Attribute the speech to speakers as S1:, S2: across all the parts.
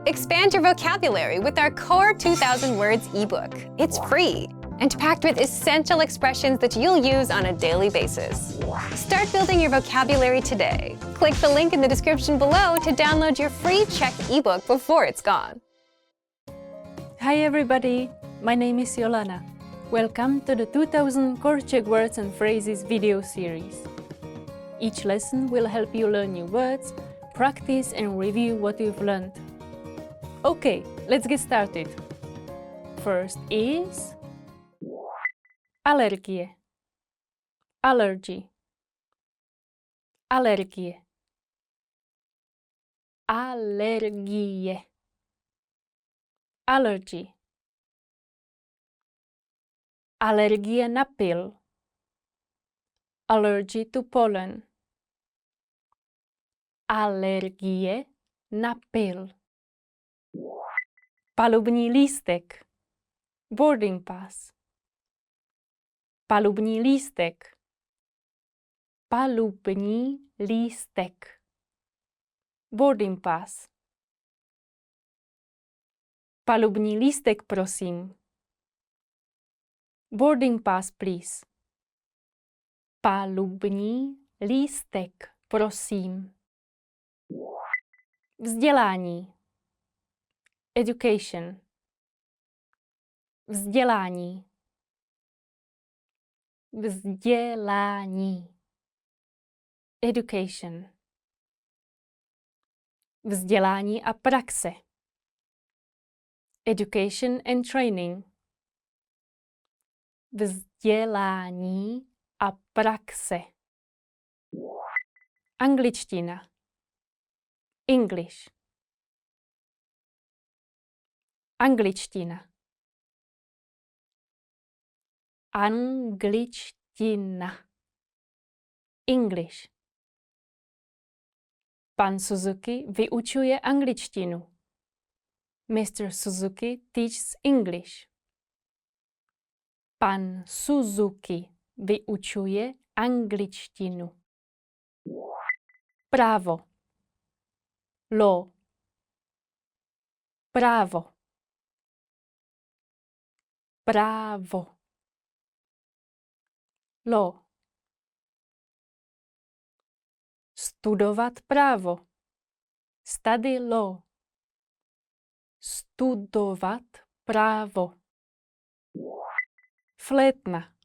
S1: Expand your vocabulary with our Core 2000 Words ebook. It's free and packed with essential expressions that you'll use on a daily basis. Start building your vocabulary today. Click the link in the description below to download your free Czech ebook before it's gone.
S2: Hi everybody, my name is Jolana. Welcome to the 2000 Core Czech Words and Phrases video series. Each lesson will help you learn new words, practice and review what you've learned. Okay, let's get started. First is alergie, allergy, alergie, alergie, allergy, alergie na pil, allergy to pollen, alergie na pil, palubní lístek, boarding pass, palubní lístek, palubní lístek, boarding pass, palubní lístek prosím, boarding pass please, palubní lístek prosím, vzdělání, education, vzdělání, vzdělání, education, vzdělání a praxe, education and training, vzdělání a praxe, angličtina, English, angličtina, angličtina, English. Pan Suzuki vyučuje angličtinu. Mr. Suzuki teaches English. Pan Suzuki vyučuje angličtinu. Právo, law, právo, právo, law. Studovat právo, study law, studovat právo. Flétna,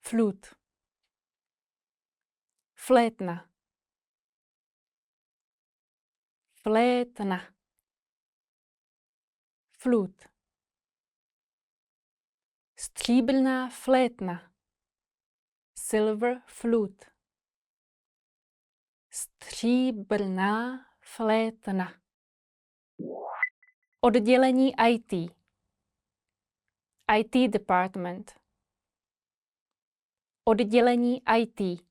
S2: flute, flétna, flétna, flute. Stříbrná flétna, silver flute, stříbrná flétna. Oddělení IT, IT department, oddělení IT,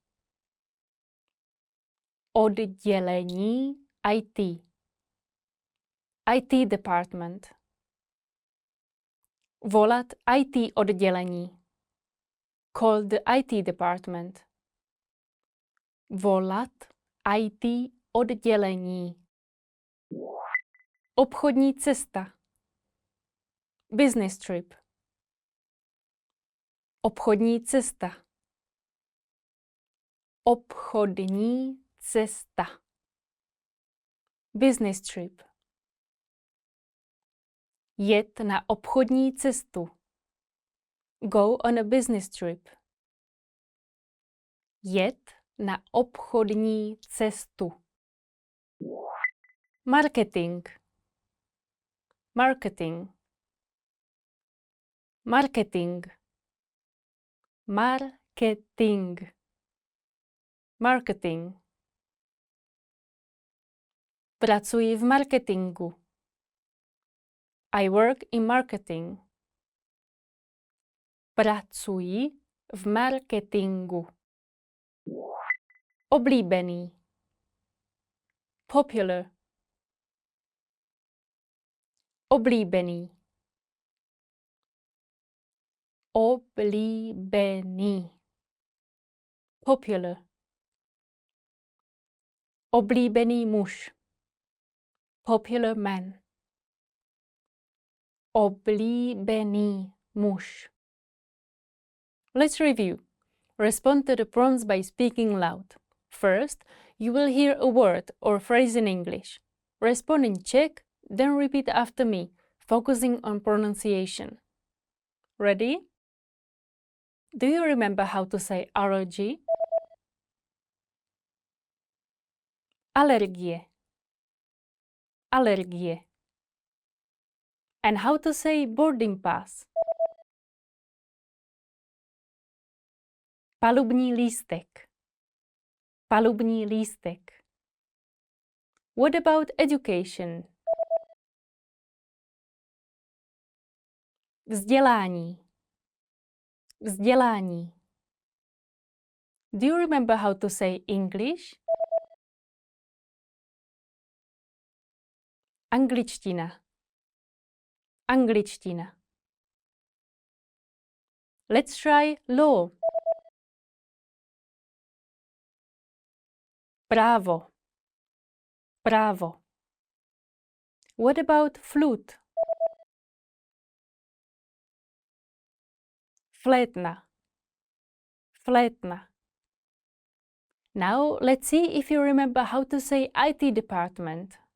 S2: oddělení IT, IT department. Volat IT oddělení, call the IT department. Volat IT oddělení. Obchodní cesta, business trip. Obchodní cesta, obchodní cesta, business trip. Jet na obchodní cestu, go on a business trip. Jet na obchodní cestu. Marketing, marketing, marketing, marketing, marketing. Pracuji v marketingu. I work in marketing. Pracuji v marketingu. Oblíbený, popular, oblíbený, oblíbený, popular, oblíbený muž, popular man. Oblíbený muž. Let's review. Respond to the prompts by speaking loud. First, you will hear a word or phrase in English. Respond in Czech, then repeat after me, focusing on pronunciation. Ready? Do you remember how to say allergy? Alergie. Alergie. And how to say boarding pass? Palubní lístek. Palubní lístek. What about education? Vzdělání. Vzdělání. Do you remember how to say English? Angličtina. Angličtina. Let's try law. Právo. Právo. What about flute? Flétna. Flétna. Now let's see if you remember how to say IT department.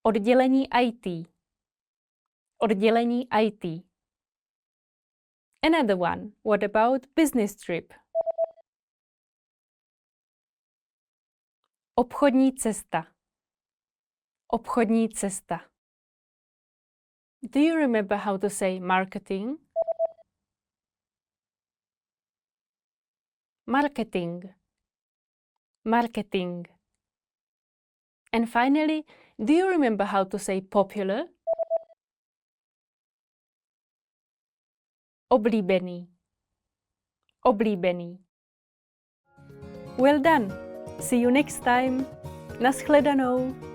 S2: Oddělení IT. Oddělení IT. Another one. What about business trip? Obchodní cesta. Obchodní cesta. Do you remember how to say marketing? Marketing. Marketing. And finally, do you remember how to say popular? Oblíbený. Oblíbený. Well done. See you next time. Naschledanou.